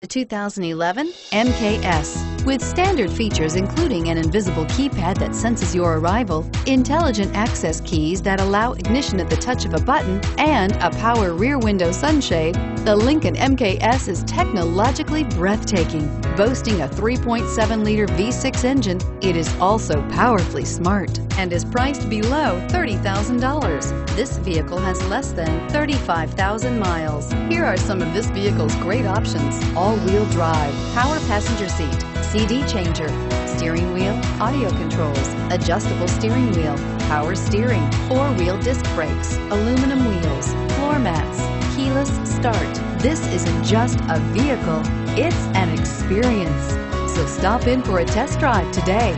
The 2011 MKS. With standard features including an invisible keypad that senses your arrival, intelligent access keys that allow ignition at the touch of a button, and a power rear window sunshade, the Lincoln MKS is technologically breathtaking. Boasting a 3.7-liter V6 engine, it is also powerfully smart and is priced below $30,000. This vehicle has less than 35,000 miles. Here are some of this vehicle's great options: all-wheel drive, power passenger seat, CD changer, steering wheel audio controls, adjustable steering wheel, power steering, four-wheel disc brakes, aluminum wheels, floor mats, keyless start. This isn't just a vehicle, it's an experience. So stop in for a test drive today.